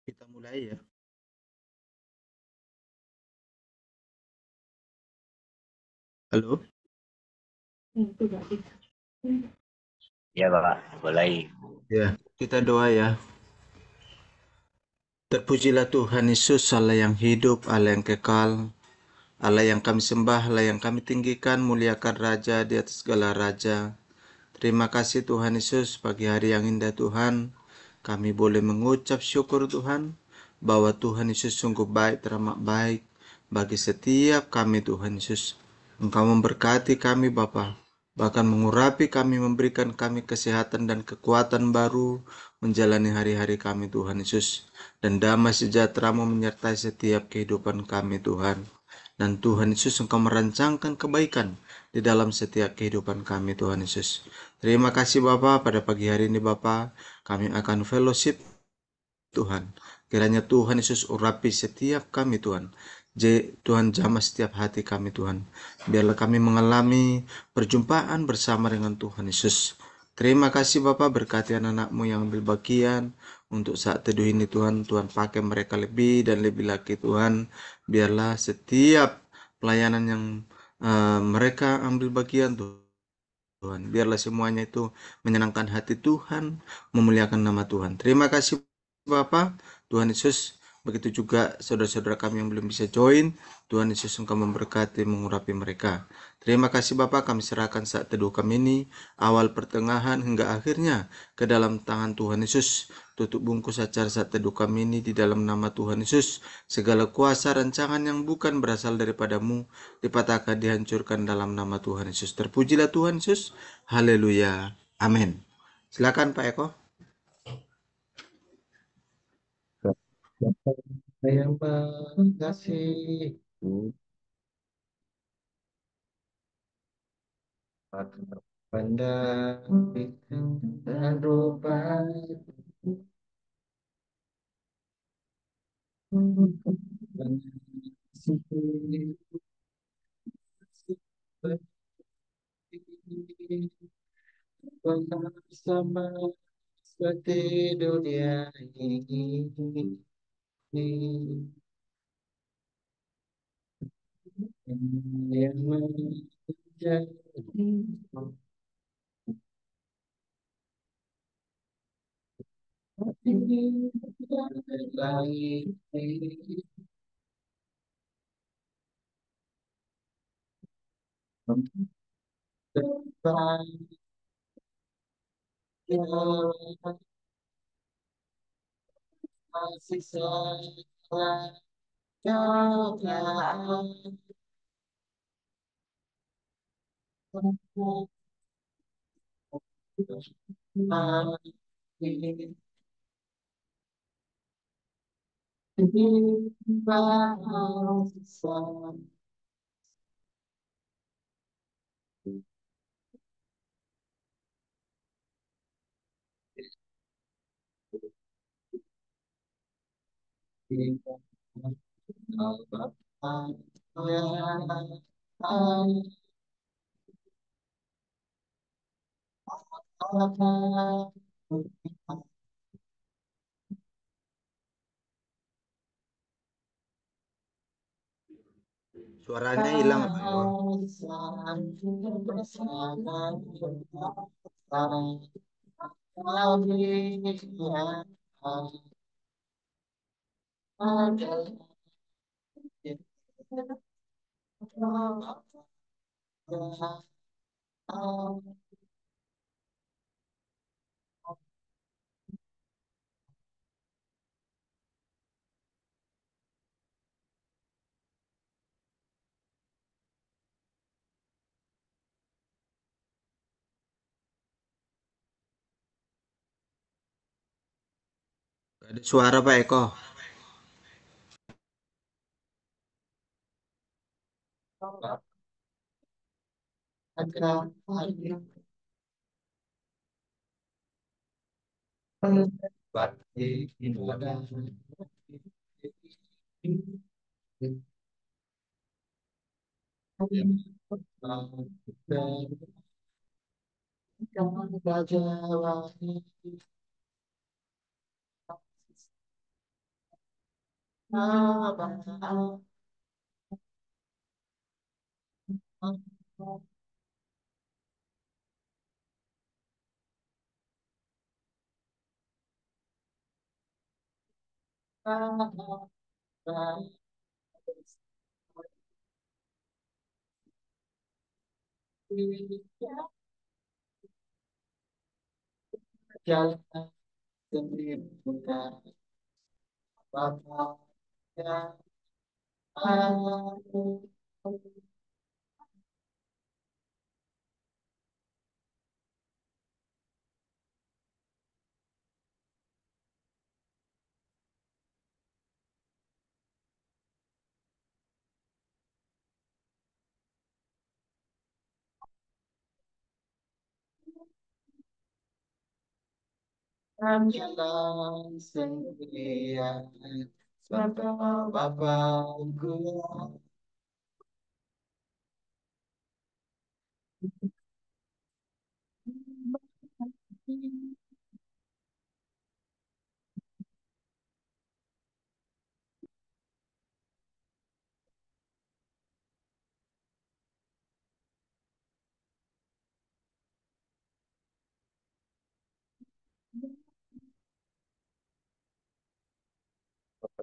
Kita mulai ya. Halo? Ya, Pak. Boleh. Ya, kita doa ya. Terpujilah Tuhan Yesus, Allah yang hidup, Allah yang kekal, Allah yang kami sembah, Allah yang kami tinggikan, muliakan Raja di atas segala Raja. Terima kasih Tuhan Yesus, pagi hari yang indah Tuhan. Kami boleh mengucap syukur Tuhan, bahwa Tuhan Yesus sungguh baik, teramat baik bagi setiap kami Tuhan Yesus. Engkau memberkati kami Bapa, bahkan mengurapi kami, memberikan kami kesehatan dan kekuatan baru menjalani hari-hari kami Tuhan Yesus. Dan damai sejahtera-Mu menyertai setiap kehidupan kami Tuhan. Dan Tuhan Yesus Engkau merancangkan kebaikan di dalam setiap kehidupan kami Tuhan Yesus. Terima kasih Bapa, pada pagi hari ini Bapa, kami akan fellowship Tuhan. Kiranya Tuhan Yesus urapi setiap kami Tuhan. Tuhan jamah setiap hati kami Tuhan. Biarlah kami mengalami perjumpaan bersama dengan Tuhan Yesus. Terima kasih Bapak, berkati anak-anak-Mu yang ambil bagian untuk saat teduh ini Tuhan. Tuhan pakai mereka lebih dan lebih lagi Tuhan. Biarlah setiap pelayanan yang mereka ambil bagian Tuhan. Biarlah semuanya itu menyenangkan hati Tuhan, memuliakan nama Tuhan. Terima kasih Bapak, Tuhan Yesus. Begitu juga saudara-saudara kami yang belum bisa join, Tuhan Yesus Engkau memberkati, mengurapi mereka. Terima kasih Bapak, kami serahkan saat teduh kami ini, awal pertengahan hingga akhirnya, ke dalam tangan Tuhan Yesus. Tutup bungkus acara saat teduh kami ini di dalam nama Tuhan Yesus. Segala kuasa rancangan yang bukan berasal daripadamu, dipatahkan, dihancurkan dalam nama Tuhan Yesus. Terpujilah Tuhan Yesus. Haleluya. Amin. Silakan Pak Eko. Siapa yang mengasihiku, maka pandang dan rupa sama seperti dunia ini yang menjadi baik depan yang masih sayang kau Suaranya hilang Pak Eko. Gak ada suara Pak Eko. Jalan sendiri bukan Bapa yang aku. Jalan sendirian Bapa Bapakku.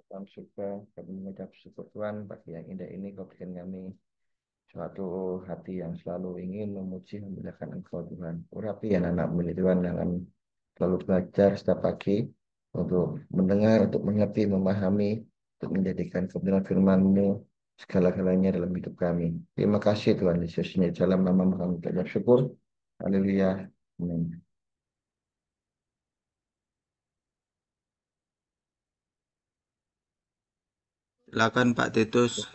Dalam surga, kami mengucap syukur Tuhan pagi yang indah ini kau berikan kami suatu hati yang selalu ingin memuji memuliakan Engkau Tuhan. Urapi anak-anak milik Tuhan dengan selalu belajar setiap pagi untuk mendengar, untuk mengerti, memahami, untuk menjadikan kebenaran firman-Mu segala-galanya dalam hidup kami. Terima kasih Tuhan Yesus. Di dalam nama kami mengucap syukur. Haleluya. Amin. Silakan Pak Titus.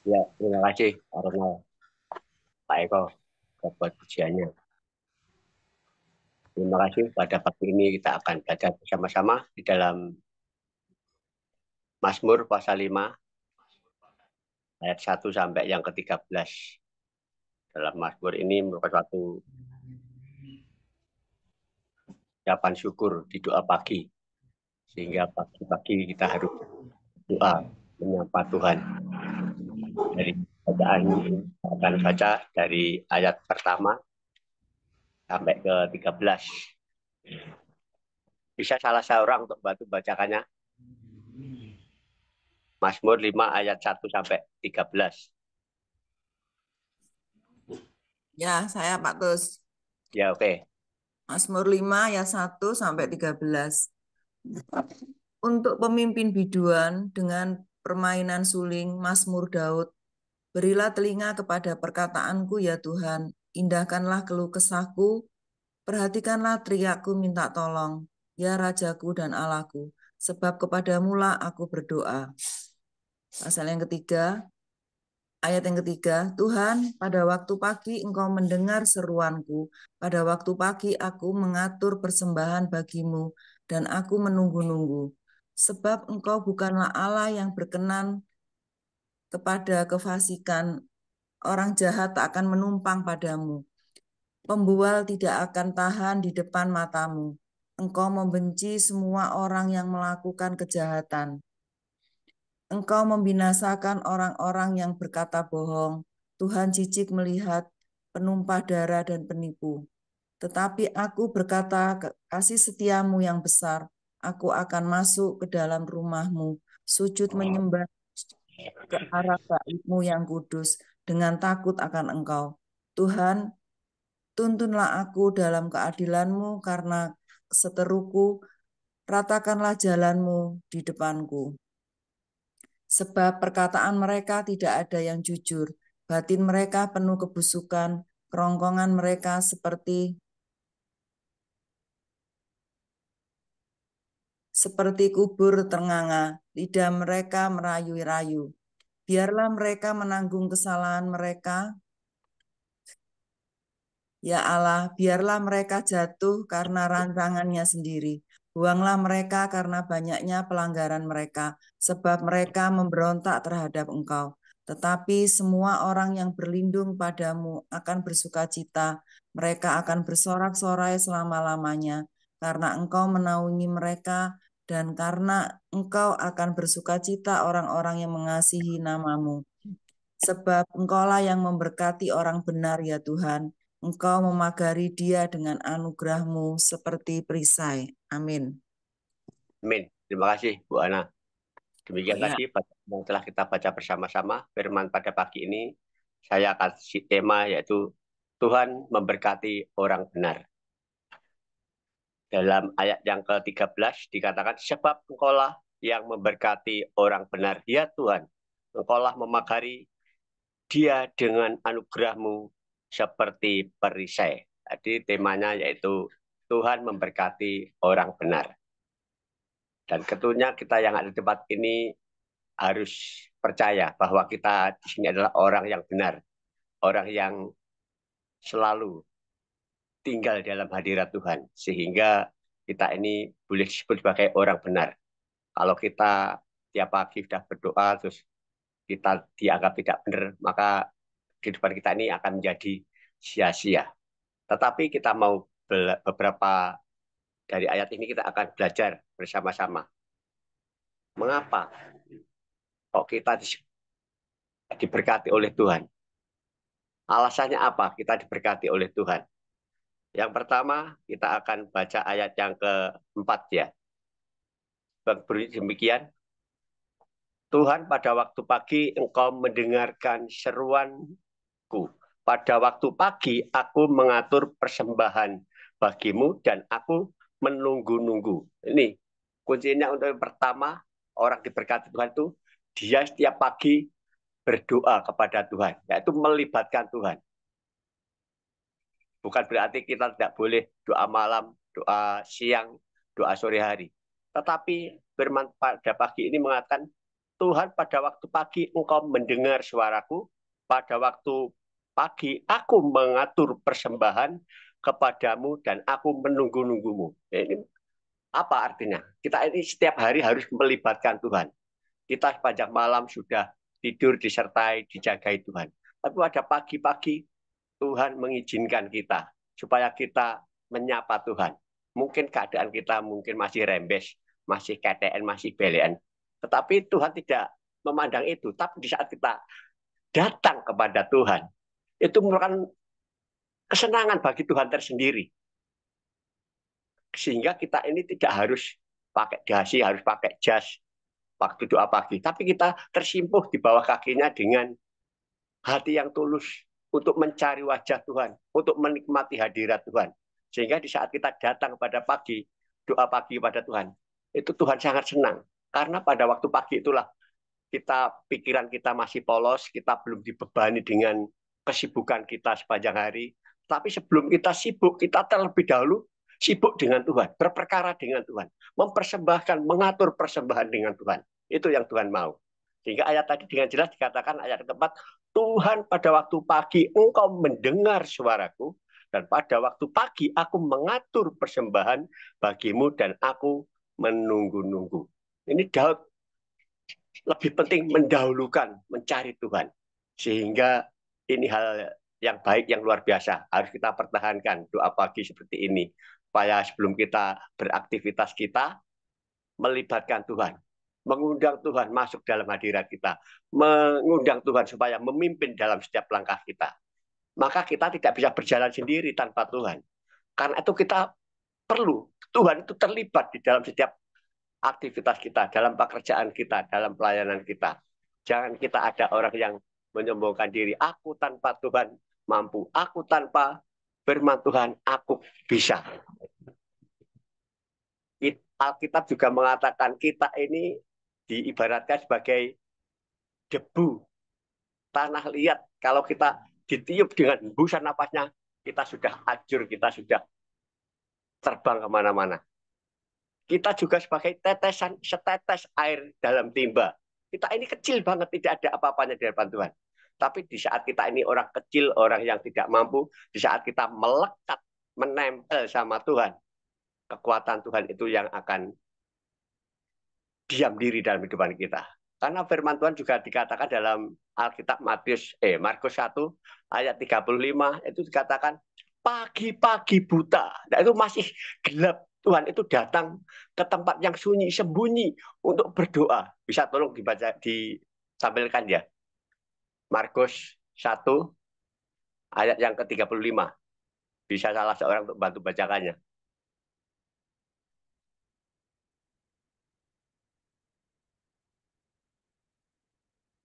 Ya, terima kasih Pak Ronald, Pak Eko, buat pujiannya. Terima kasih pada pagi ini kita akan belajar bersama-sama di dalam Mazmur pasal 5 ayat 1 sampai yang ke-13. Dalam Mazmur ini merupakan suatu ucapan syukur di doa pagi. Sehingga pagi-pagi kita harus doa menyapa Tuhan. Dari bacaan ini akan baca dari ayat pertama sampai ke-13. Bisa salah seorang untuk bantu bacakannya? Mazmur 5 ayat 1 sampai 13. Ya, saya Pak Tus. Ya, oke. Mazmur 5 ayat 1 sampai 13. Untuk pemimpin biduan dengan permainan suling, Mazmur Daud. Berilah telinga kepada perkataanku ya Tuhan, indahkanlah keluh kesahku, perhatikanlah teriakku minta tolong, ya Rajaku dan Allahku, sebab kepadamulah aku berdoa. Pasal yang ketiga, ayat yang ketiga, Tuhan, pada waktu pagi Engkau mendengar seruanku, pada waktu pagi aku mengatur persembahan bagimu, dan aku menunggu-nunggu. Sebab Engkau bukanlah Allah yang berkenan kepada kefasikan, orang jahat tak akan menumpang padamu. Pembual tidak akan tahan di depan matamu. Engkau membenci semua orang yang melakukan kejahatan. Engkau membinasakan orang-orang yang berkata bohong. Tuhan jijik melihat penumpah darah dan penipu. Tetapi aku berkata, kasih setiamu yang besar, aku akan masuk ke dalam rumahmu, sujud menyembah ke arah baitmu yang kudus, dengan takut akan Engkau. Tuhan, tuntunlah aku dalam keadilanmu karena seteruku, ratakanlah jalanmu di depanku. Sebab perkataan mereka tidak ada yang jujur, batin mereka penuh kebusukan, kerongkongan mereka seperti kubur ternganga, lidah mereka merayu-rayu. Biarlah mereka menanggung kesalahan mereka, ya Allah, biarlah mereka jatuh karena rancangannya sendiri. Buanglah mereka karena banyaknya pelanggaran mereka, sebab mereka memberontak terhadap Engkau. Tetapi semua orang yang berlindung padamu akan bersukacita. Mereka akan bersorak-sorai selama-lamanya, karena Engkau menaungi mereka dan karena Engkau akan bersukacita orang-orang yang mengasihi nama-Mu. Sebab Engkaulah yang memberkati orang benar ya Tuhan. Engkau memagari dia dengan anugerah-Mu seperti perisai. Amin. Amin. Terima kasih Bu Ana. Demikian Ya. tadi yang telah kita baca bersama-sama firman pada pagi ini. Saya kasih tema yaitu Tuhan memberkati orang benar. Dalam ayat yang ke-13 dikatakan, sebab Engkaulah yang memberkati orang benar, ya Tuhan. Engkaulah memagari dia dengan anugerah-Mu seperti perisai. Jadi temanya yaitu Tuhan memberkati orang benar. Dan tentunya kita yang ada di tempat ini harus percaya bahwa kita di sini adalah orang yang benar, orang yang selalu tinggal dalam hadirat Tuhan, sehingga kita ini boleh disebut sebagai orang benar. Kalau kita tiap pagi sudah berdoa, terus kita dianggap tidak benar, maka kehidupan kita ini akan menjadi sia-sia. Tetapi kita mau beberapa dari ayat ini kita akan belajar bersama-sama. Mengapa kok kita diberkati oleh Tuhan? Alasannya apa kita diberkati oleh Tuhan? Yang pertama, kita akan baca ayat yang keempat ya. Berbunyi demikian, Tuhan, pada waktu pagi Engkau mendengarkan seruanku. Pada waktu pagi aku mengatur persembahan bagimu dan aku menunggu-nunggu. Ini kuncinya untuk yang pertama, orang diberkati Tuhan itu, dia setiap pagi berdoa kepada Tuhan, yaitu melibatkan Tuhan. Bukan berarti kita tidak boleh doa malam, doa siang, doa sore hari. Tetapi firman pada pagi ini mengatakan, Tuhan, pada waktu pagi Engkau mendengar suaraku, pada waktu pagi aku mengatur persembahan kepadamu dan aku menunggu-nunggumu. Ini apa artinya? Kita ini setiap hari harus melibatkan Tuhan. Kita sepanjang malam sudah tidur disertai, dijagai Tuhan. Tapi pada pagi-pagi Tuhan mengizinkan kita supaya kita menyapa Tuhan. Mungkin keadaan kita mungkin masih rembes, masih KTN, masih belean. Tetapi Tuhan tidak memandang itu. Tapi di saat kita datang kepada Tuhan, itu merupakan kesenangan bagi Tuhan tersendiri. Sehingga kita ini tidak harus pakai dasi, harus pakai jas waktu doa pagi. Tapi kita tersimpuh di bawah kakinya dengan hati yang tulus untuk mencari wajah Tuhan, untuk menikmati hadirat Tuhan. Sehingga di saat kita datang pada pagi, doa pagi pada Tuhan, itu Tuhan sangat senang. Karena pada waktu pagi itulah pikiran kita masih polos, kita belum dibebani dengan kesibukan kita sepanjang hari. Tapi sebelum kita sibuk, kita terlebih dahulu sibuk dengan Tuhan, berperkara dengan Tuhan, mempersembahkan, mengatur persembahan dengan Tuhan. Itu yang Tuhan mau. Sehingga ayat tadi dengan jelas dikatakan ayat keempat, Tuhan, pada waktu pagi Engkau mendengar suaraku, dan pada waktu pagi aku mengatur persembahan bagimu dan aku menunggu-nunggu. Ini Daud lebih penting mendahulukan mencari Tuhan. Sehingga ini hal yang baik, yang luar biasa. Harus kita pertahankan doa pagi seperti ini. Supaya sebelum kita beraktivitas kita, melibatkan Tuhan. Mengundang Tuhan masuk dalam hadirat kita. Mengundang Tuhan supaya memimpin dalam setiap langkah kita. Maka kita tidak bisa berjalan sendiri tanpa Tuhan. Karena itu kita perlu Tuhan itu terlibat di dalam setiap aktivitas kita, dalam pekerjaan kita, dalam pelayanan kita. Jangan kita ada orang yang menyombongkan diri. Aku tanpa Tuhan mampu. Aku tanpa firman Tuhan, aku bisa. Alkitab juga mengatakan kita ini diibaratkan sebagai debu tanah liat. Kalau kita ditiup dengan hembusan napasnya, kita sudah hancur, kita sudah terbang kemana-mana. Kita juga sebagai setetes air dalam timba. Kita ini kecil banget, tidak ada apa-apanya di hadapan Tuhan. Tapi di saat kita ini orang kecil, orang yang tidak mampu, di saat kita melekat, menempel sama Tuhan, kekuatan Tuhan itu yang akan diam diri dalam kehidupan kita. Karena firman Tuhan juga dikatakan dalam Alkitab Markus 1 ayat 35 itu dikatakan pagi-pagi buta. Nah, itu masih gelap, Tuhan itu datang ke tempat yang sunyi, sembunyi untuk berdoa. Bisa tolong dibaca, ditampilkan ya. Markus 1 ayat yang ke-35. Bisa salah seorang untuk bantu bacakannya.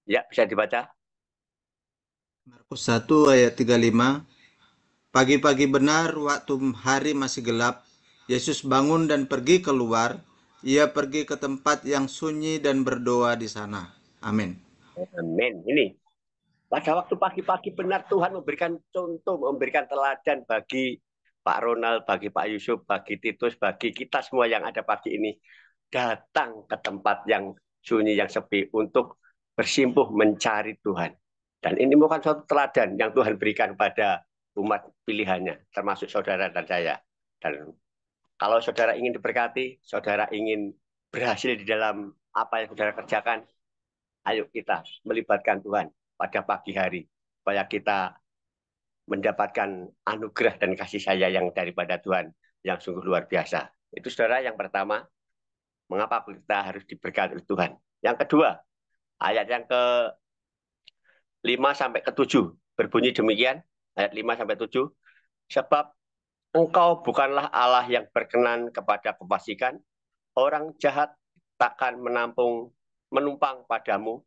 Ya, bisa dibaca. Markus 1 ayat 35. Pagi-pagi benar waktu hari masih gelap, Yesus bangun dan pergi keluar. Ia pergi ke tempat yang sunyi dan berdoa di sana. Amin. Amin. Ini pada waktu pagi-pagi benar Tuhan memberikan contoh, memberikan teladan bagi Pak Ronald, bagi Pak Yusuf, bagi Titus, bagi kita semua yang ada pagi ini. Datang ke tempat yang sunyi, yang sepi untuk bersimpuh mencari Tuhan. Dan ini bukan suatu teladan yang Tuhan berikan pada umat pilihannya, termasuk saudara dan saya. Dan kalau saudara ingin diberkati, saudara ingin berhasil di dalam apa yang saudara kerjakan, ayo kita melibatkan Tuhan pada pagi hari, supaya kita mendapatkan anugerah dan kasih sayang daripada Tuhan yang sungguh luar biasa. Itu saudara yang pertama, mengapa kita harus diberkati oleh Tuhan. Yang kedua, ayat yang ke-5 sampai ke-7 berbunyi demikian, ayat 5 sampai 7, sebab engkau bukanlah Allah yang berkenan kepada kefasikan, orang jahat takkan menumpang padamu,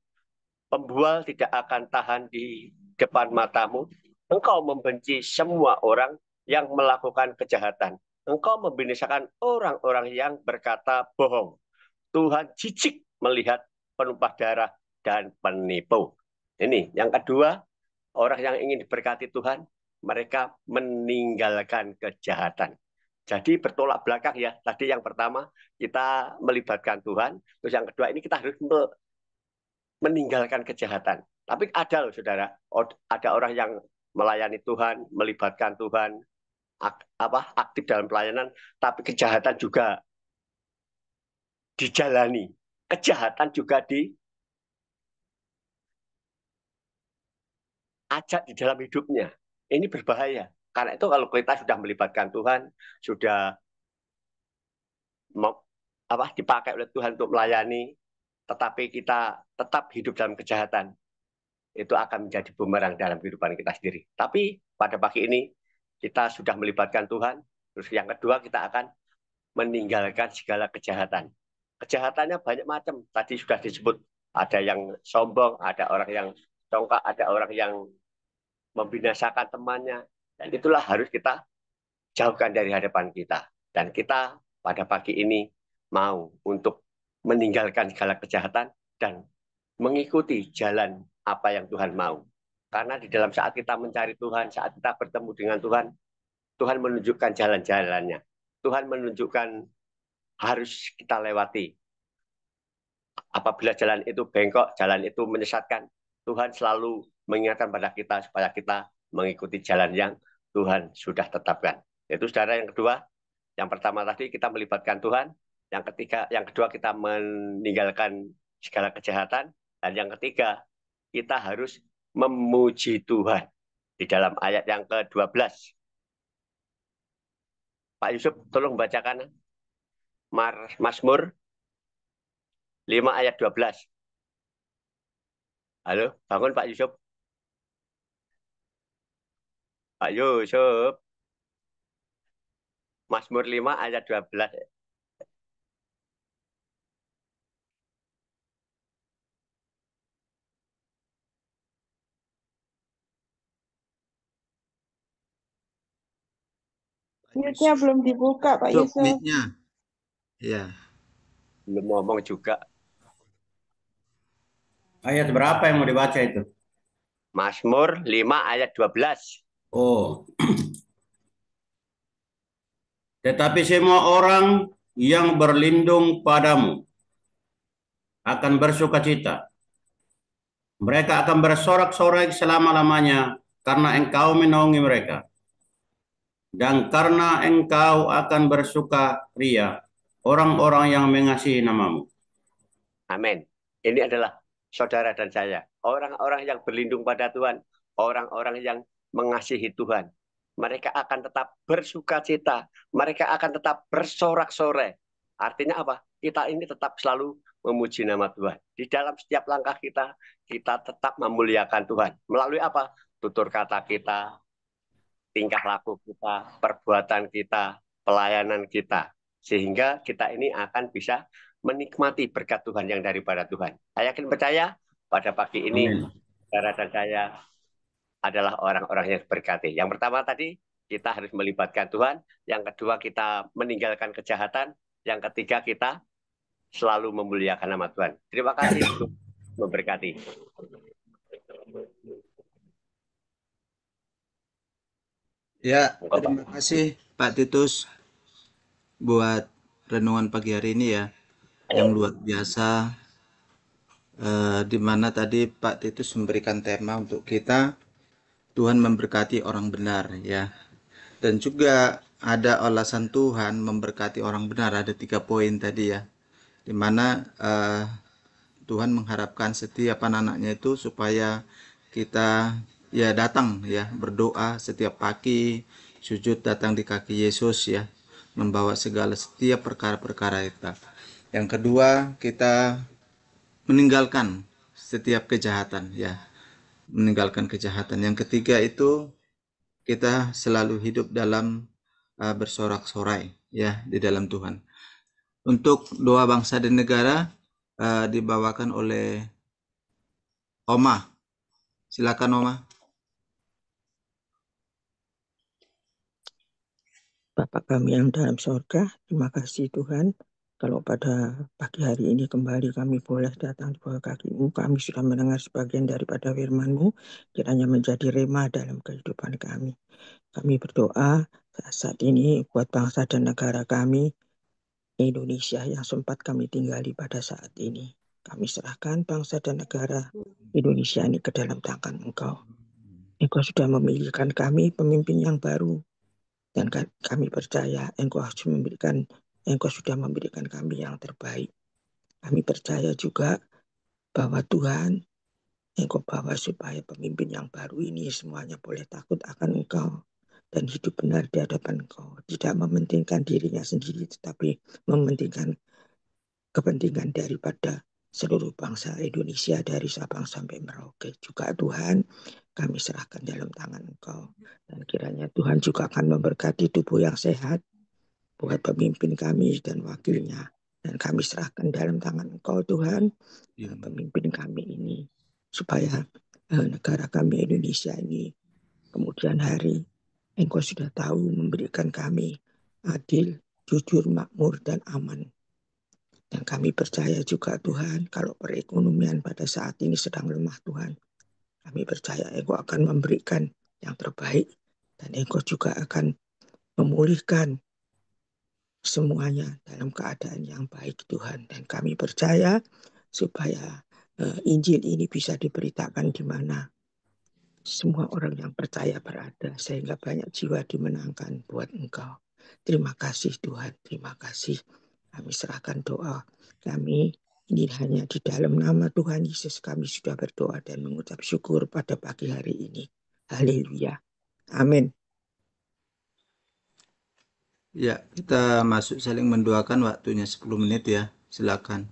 pembual tidak akan tahan di depan matamu. Engkau membenci semua orang yang melakukan kejahatan. Engkau membinasakan orang-orang yang berkata bohong. Tuhan jijik melihat penumpah darah dan penipu. Ini yang kedua, orang yang ingin diberkati Tuhan, mereka meninggalkan kejahatan. Jadi bertolak belakang ya. Tadi yang pertama kita melibatkan Tuhan, terus yang kedua ini kita harus meninggalkan kejahatan. Tapi ada loh saudara, ada orang yang melayani Tuhan, melibatkan Tuhan, aktif dalam pelayanan, tapi kejahatan juga dijalani, kejahatan juga diajak di dalam hidupnya. Ini berbahaya. Karena itu kalau kita sudah melibatkan Tuhan, sudah dipakai oleh Tuhan untuk melayani, tetapi kita tetap hidup dalam kejahatan, itu akan menjadi bumerang dalam kehidupan kita sendiri. Tapi pada pagi ini kita sudah melibatkan Tuhan. Terus yang kedua kita akan meninggalkan segala kejahatan. Kejahatannya banyak macam. Tadi sudah disebut, ada yang sombong, ada orang yang congkak, ada orang yang membinasakan temannya. Dan itulah harus kita jauhkan dari hadapan kita. Dan kita pada pagi ini mau untuk meninggalkan segala kejahatan dan mengikuti jalan apa yang Tuhan mau. Karena di dalam saat kita mencari Tuhan, saat kita bertemu dengan Tuhan, Tuhan menunjukkan jalan-jalannya. Tuhan menunjukkan harus kita lewati. Apabila jalan itu bengkok, jalan itu menyesatkan, Tuhan selalu mengingatkan pada kita supaya kita mengikuti jalan yang Tuhan sudah tetapkan. Itu saudara yang kedua. Yang pertama tadi kita melibatkan Tuhan, yang kedua kita meninggalkan segala kejahatan, dan yang ketiga kita harus memuji Tuhan. Di dalam ayat yang ke-12. Pak Yusuf tolong bacakan Mazmur 5 ayat 12. Halo, bangun Pak Yusuf. Pak Yusuf. Mazmur 5 ayat 12. Mute-nya belum dibuka, Pak Yusuf, Yusuf. mic-nya. Ya. Belum ngomong juga. Ayat berapa yang mau dibaca itu? Mazmur 5 ayat 12. Oh. Tetapi semua orang yang berlindung padamu akan bersukacita. Mereka akan bersorak-sorai selama-lamanya karena engkau menaungi mereka. Dan karena engkau akan bersuka ria orang-orang yang mengasihi namamu. Amin. Ini adalah saudara dan saya. Orang-orang yang berlindung pada Tuhan. Orang-orang yang mengasihi Tuhan. mereka akan tetap bersuka cita, mereka akan tetap bersorak-sorai. Artinya apa? Kita ini tetap selalu memuji nama Tuhan. Di dalam setiap langkah kita tetap memuliakan Tuhan. Melalui apa? Tutur kata kita, tingkah laku kita, perbuatan kita, pelayanan kita. Sehingga kita ini akan bisa menikmati berkat Tuhan yang daripada Tuhan. Saya yakin percaya pada pagi ini, Amin. saudara dan saya adalah orang-orang yang berkati. Yang pertama tadi, kita harus melibatkan Tuhan. Yang kedua, kita meninggalkan kejahatan. Yang ketiga, kita selalu memuliakan nama Tuhan. Terima kasih. Tuhan memberkati. Ya, terima kasih Pak Titus buat renungan pagi hari ini ya, yang luar biasa. Di mana tadi Pak Titus memberikan tema untuk kita, Tuhan memberkati orang benar ya. Dan juga ada alasan Tuhan memberkati orang benar, ada 3 poin tadi ya. Di mana Tuhan mengharapkan setiap anak-anaknya itu supaya kita ya datang ya, berdoa setiap pagi, sujud datang di kaki Yesus ya, membawa segala setiap perkara-perkara kita. Yang kedua, kita meninggalkan setiap kejahatan ya, meninggalkan kejahatan. Yang ketiga itu kita selalu hidup dalam bersorak-sorai ya di dalam Tuhan. Untuk doa bangsa dan negara dibawakan oleh Oma. Silakan Oma. Bapa kami yang dalam sorga, terima kasih Tuhan. Kalau pada pagi hari ini kembali kami boleh datang di bawah kaki-Mu, kami sudah mendengar sebagian daripada firman-Mu, kiranya menjadi rema dalam kehidupan kami. Kami berdoa saat ini buat bangsa dan negara kami, Indonesia yang sempat kami tinggali pada saat ini. Kami serahkan bangsa dan negara Indonesia ini ke dalam tangan Engkau. Engkau sudah memilihkan kami pemimpin yang baru, dan kami percaya Engkau sudah memberikan kami yang terbaik. Kami percaya juga bahwa Tuhan, Engkau bawa supaya pemimpin yang baru ini semuanya boleh takut akan Engkau dan hidup benar di hadapan Engkau. Tidak mementingkan dirinya sendiri, tetapi mementingkan kepentingan daripada seluruh bangsa Indonesia dari Sabang sampai Merauke. Juga Tuhan, kami serahkan dalam tangan Engkau. Dan kiranya Tuhan juga akan memberkati tubuh yang sehat buat pemimpin kami dan wakilnya. Dan kami serahkan dalam tangan Engkau Tuhan, pemimpin kami ini. Supaya negara kami Indonesia ini kemudian hari Engkau sudah tahu memberikan kami adil, jujur, makmur, dan aman. Dan kami percaya juga Tuhan, kalau perekonomian pada saat ini sedang lemah Tuhan, kami percaya Engkau akan memberikan yang terbaik dan Engkau juga akan memulihkan semuanya dalam keadaan yang baik Tuhan. Dan kami percaya supaya Injil ini bisa diberitakan di mana semua orang yang percaya berada, sehingga banyak jiwa dimenangkan buat Engkau. Terima kasih Tuhan, terima kasih. Kami serahkan doa kami ini hanya di dalam nama Tuhan Yesus kami sudah berdoa dan mengucap syukur pada pagi hari ini. Haleluya. Amin. Ya, kita masuk saling mendoakan, waktunya 10 menit ya. Silakan.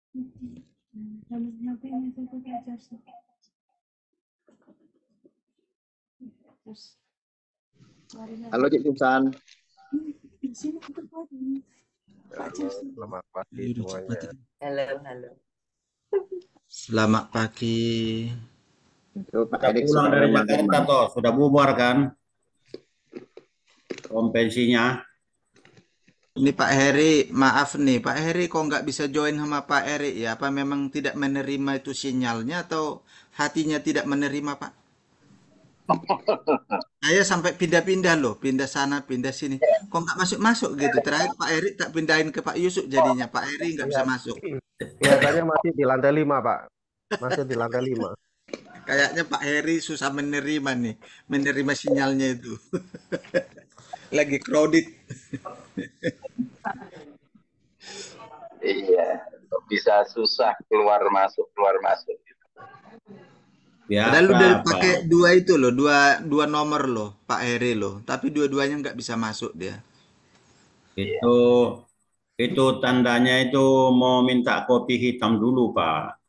Halo Cik Susan. Selamat pagi Ayo, semuanya. matikan. Halo, halo. Selamat pagi. Itu Pak Sudah Erik pulang sudah dari menerima. Jakarta toh, sudah bubar kan kompensinya. Ini Pak Heri, maaf nih, Pak Heri kok nggak bisa join sama Pak Heri ya? Apa memang tidak menerima itu sinyalnya atau hatinya tidak menerima, Pak? Saya sampai pindah-pindah loh, pindah sana, pindah sini. Kok nggak masuk-masuk gitu? Terakhir Pak Heri tak pindahin ke Pak Yusuf jadinya. Pak Heri nggak bisa masuk. Kelihatannya masih di lantai 5, Pak. Masih di lantai 5. Kayaknya Pak Heri susah menerima nih, menerima sinyalnya itu. Lagi crowded. Iya, bisa susah keluar masuk. Padahal Biasa, udah Pak. pakai dua itu loh, dua nomor loh, Pak Heri loh. Tapi dua-duanya nggak bisa masuk dia. Itu itu tandanya itu mau minta kopi hitam dulu, Pak.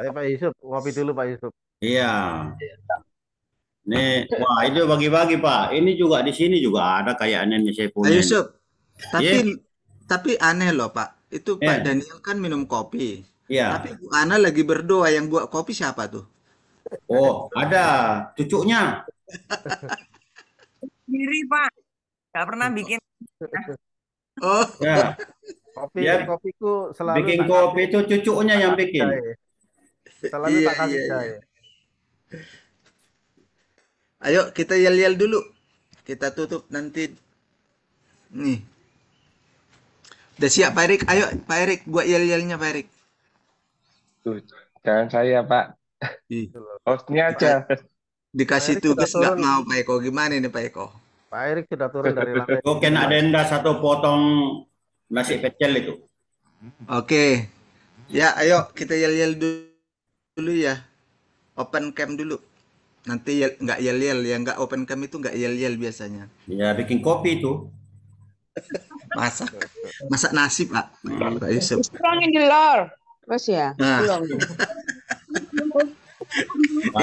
Ayo Pak Yusuf, ngopi dulu Pak Yusuf. Iya. Nih, wah itu bagi-bagi, Pak. Ini juga di sini juga ada kayaknya nih saya Pak punya. Yusuf, Iya, tapi aneh loh Pak. Itu Pak iya, Daniel kan minum kopi. Tapi iya. Bu Ana lagi berdoa, yang buat kopi siapa tuh? Oh, ada cucunya. Sendiri, Pak. Nggak pernah bikin. Oh, Ya, ya Kopiku selalu bikin tak kopi itu cucunya yang kasih bikin. jahe. Selalu iya, tak kasih iya, iya. jahe. Ayo kita yel-yel dulu. Kita tutup nanti. Nih. Udah siap Pak Erik? Ayo Pak Erik buat yel-yelnya Pak Erik. Tuh, jangan saya Pak, Ih, hostnya aja. dikasih Pak Erik sudah tugas nggak turun. mau Pak Eko. Gimana nih Pak Eko? Pak Erik sudah turun dari lantai Oh, kena 17. denda 1 potong nasi pecel itu. Oke. Ya, ayo kita yel-yel dulu ya. Open cam dulu. Nanti nggak yel-yel, yang nggak open cam itu nggak yel-yel biasanya. Ya, bikin kopi itu. Masak, masak nasi Pak. Pak Yusuf. Kurangin di lor. Mas ya? Nah, Belum. Nah,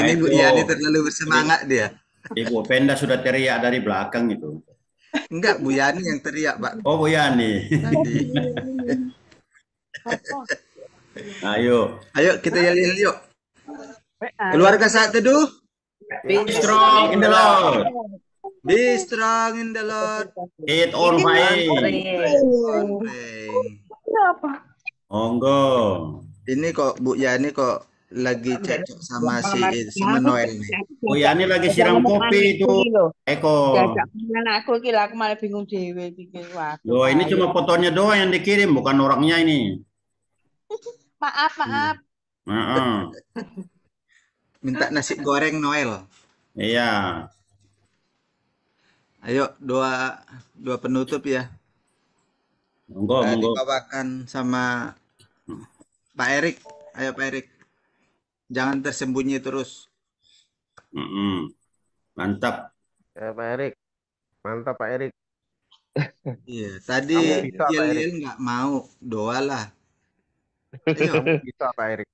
ini Bu itu Yani terlalu bersemangat dia. Ibu Penda sudah teriak dari belakang itu. Enggak, Bu Yani yang teriak Pak Oh, Bu Yani. tadi. Ayo. Ayo kita yel-yel yuk. Keluarga saat teduh. Be strong in the Lord. Be strong in the Lord. Keep on fighting. On praying. Monggo. Ini kok Bu Yani kok lagi cekcok sama si Noel nih. Bu Yani lagi siram kopi itu. Eko. Diajak anakku iki lah, aku malah bingung dhewe iki. Waduh. Loh, ini cuma fotonya doang yang dikirim, bukan orangnya ini. Maaf. Heeh. Minta nasi goreng Noel. Iya. Ayo doa penutup ya. Monggo. Dibawakan sama Pak Erik. Ayo Pak Erik. Jangan tersembunyi terus. Mantap. Ya Pak Erik. Mantap Pak Erik. Iya, tadi Kamu bisa Pak Erik. yel-yel nggak mau, doa lah. Ayo. Kamu bisa Pak Erik.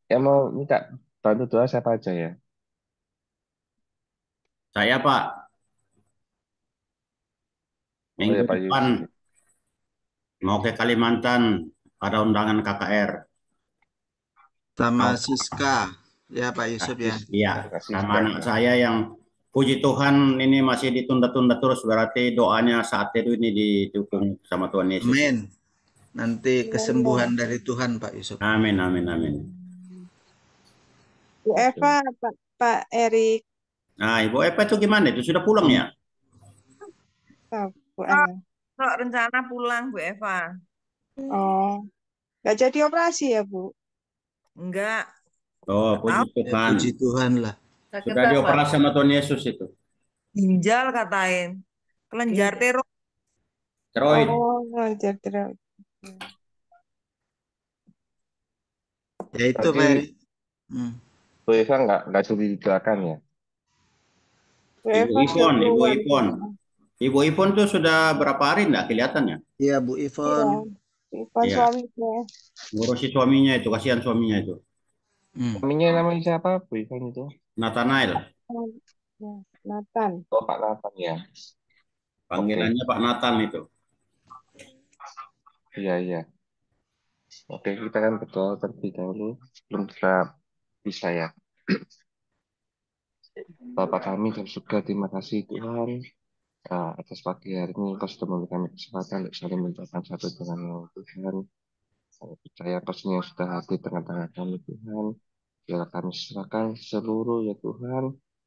Ya mau minta bantu doa siapa aja ya? Saya, Pak. Minggu ya, Pak depan Yusuf. mau ke Kalimantan, ada undangan KKR. Sama Siska. Ya Pak Yusuf ya. Iya, Kasih sama anak sekian. saya yang puji Tuhan ini masih ditunda-tunda terus, berarti doanya saat itu ini didukung sama Tuhan Yesus. Amin. Nanti kesembuhan dari Tuhan Pak Yusuf. Amin. Bu Eva, Pak Erik. Nah, Ibu Eva itu gimana? Itu sudah pulang ya? Bu Eva. Kalau rencana pulang Bu Eva. Oh. Nggak jadi operasi ya, Bu? Enggak. Oh, puji Tuhan. Puji Tuhan lah. Sudah dioperasi sama Tuhan Yesus itu. Ginjal katain. Kelenjar Steroid. Oh, kelenjar tiroid. Ya itu Pak Erik. Bu Eva nggak curigakan ya? Bu Eva Ibu Ipon. Ibu Ipon tuh sudah berapa hari enggak kelihatannya? Iya, Bu Iya, Ivon. Ipon Iya, suaminya. ngurusi suaminya itu, kasihan suaminya itu. Suaminya namanya siapa, Bu Ivan itu? Nathanael, Ya, Nathan. Oh, Pak Nathan ya. Oke, panggilannya Pak Nathan itu. iya, iya. Oke, kita kan berdoa terlebih dahulu. Belum kita bisa ya. Bapak kami dalam surga, terima kasih Tuhan atas pagi hari ini. Engkau sudah memberi kami kesempatan untuk saling mengucapkan satu dengan yang lain, Tuhan. Kami percaya Engkau sendiri yang sudah hadir tengah-tengah kami, Tuhan. Biarlah kami serahkan seluruh ya Tuhan,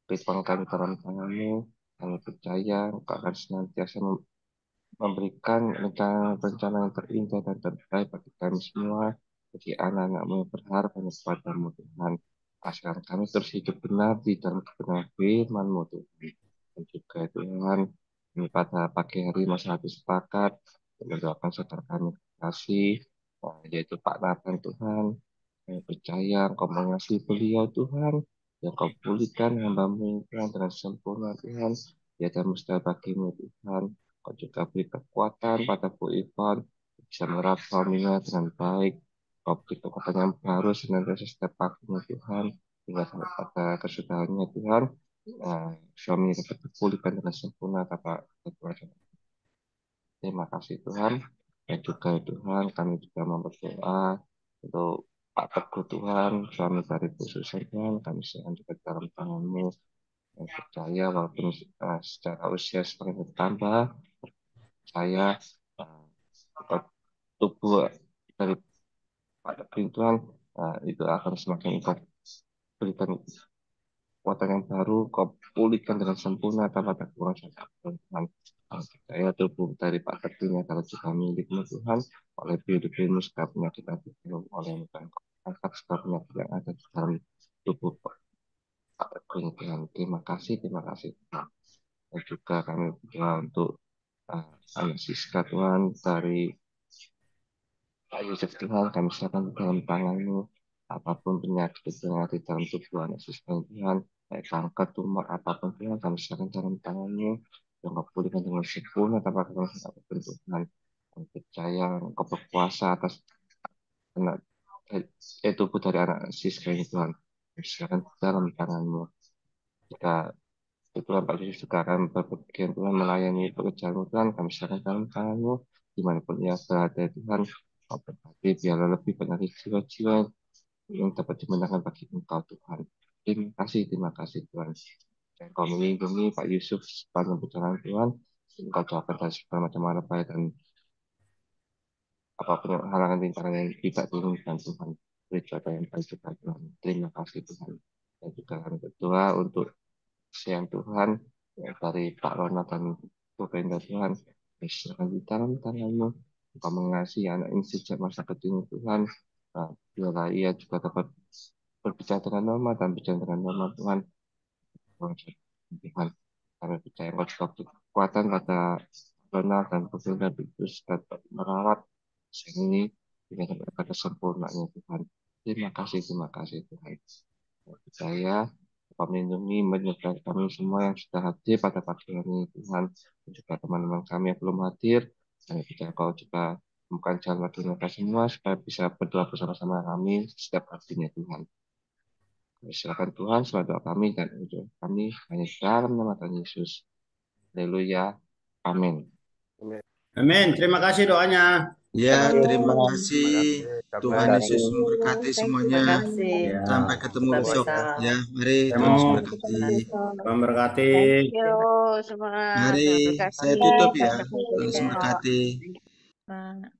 kehidupan kami dalam tangan-Mu. Kami percaya Engkau akan senantiasa memberikan rencana-rencana yang terindah dan terbaik bagi kami semua, bagi anak-anak-Mu yang berharap hanya kepadamu, Tuhan. Asalkan kami terus hidup benar di dalam kebenaran firman-Mu, Tuhan. Dan juga Tuhan, ini pada pagi hari masih hati sepakat mendoakan saudara kami kasih, yaitu Pak Nathan, Tuhan. Kami percaya Engkau mengasihi beliau, Tuhan, yang Kau pulihkan hamba-Mu Tuhan dengan sempurna, Tuhan. Ya dan mustahil bagimu, Tuhan. Kau juga beri kekuatan pada Bu Ivan bisa merawat suaminya dengan baik. Kau beri kekuatan yang baru senantiasa setiap paginya, Tuhan. Hingga sampai pada kesudahannya, Tuhan. Suaminya dapat dipulihkan dengan sempurna, Bapak. Terima kasih, Tuhan. Dan juga Tuhan, kami juga berdoa untuk Pak Teguh, Tuhan, suami dari Bu Susan, Tuhan. Kami serahkan juga dalam tangan-Mu. Yang percaya walaupun secara usia semakin bertambah, saya tubuh dari Pak Teguh, Tuhan, itu akan semakin Engkau berikan kekuatan yang baru, Kau pulihkan dengan sempurna tanpa ada kekurangan Tuhan. Saya tubuh dari Pak Teguh adalah juga milik-Mu, Tuhan, oleh bidu-bidu segala penyakit ada oleh Tuhan. Angkat segala penyakit yang ada di dalam tubuh Pak Teguh, Tuhan. Terima kasih, Tuhan. Dan juga kami berdoa untuk anak Siska, Tuhan, dari Pak Yusuf, Tuhan, kami serahkan di dalam tangan-Mu. Apapun penyakit yang ada di dalam tubuh anak Siska, Tuhan, baik kanker, tumor, apapun, Tuhan, kami serahkan dalam tangan-Mu. Yang Kau pulihkan dengan sempurna tanpa kekurangan apapun, Tuhan. Kami percaya Engkau berkuasa atas tubuh dari anak Siska ini, Tuhan. Kami serahkan dalam tangan-Mu. Jika Tuhan Pak Yesus juga akan berpergian, Tuhan, melayani pekerjaan Tuhan, kami serahkan dalam tangan-Mu, dimanapun ia berada, Tuhan. Kau berbagi, biarlah lebih banyak jiwa-jiwa yang dapat dimenangkan bagi Engkau, Tuhan. Terima kasih, Tuhan. Dan Kau melindungi Pak Yusuf sepanjang perjalanan, Tuhan. Engkau jauhkan dari segala macam mara bahaya dan apapun yang halangan rintangan yang tidak diinginkan, Tuhan. Beri jalan yang baik juga, Tuhan. Terima kasih, Tuhan. Dan juga kami berdoa untuk kesian Tuhan dari Pak Rona dan Bu Brenda, Tuhan. Serahkan di dalam tangan-Mu. Engkau mengasihi anak ini sejak masa kecil, Tuhan. Biarlah ia juga dapat berbicara dengan normal dan berjalan dengan normal, Tuhan. Tuhan, kami percaya Engkau juga beri kekuatan pada Rona dan Bu Brenda Bikus dapat merawat ini dengan kata sempurnanya, Tuhan. Terima kasih, Tuhan. Saya melindungi menyertai kami semua yang sudah hadir pada pagi hari ini, Tuhan. Dan juga teman-teman kami yang belum hadir. Kami percaya Kau juga bukan jalan bagi mereka semua supaya bisa berdoa bersama-sama kami setiap harinya, Tuhan. Kami silakan Tuhan, selalu doa kami dan ujung kami hanya dalam nama Tuhan Yesus. Haleluya. Amin. Amin. Terima kasih doanya. Ya, Amin. terima kasih. Tuhan Yesus memberkati semuanya. Ya, Sampai ketemu Kita besok. bisa. Ya, mari Tuhan Temu. Yesus berkati. Tuhan berkati. Thank you semua. Mari Terima kasih. saya tutup ya. Sampai Tuhan Yesus jumpa. memberkati. Nah.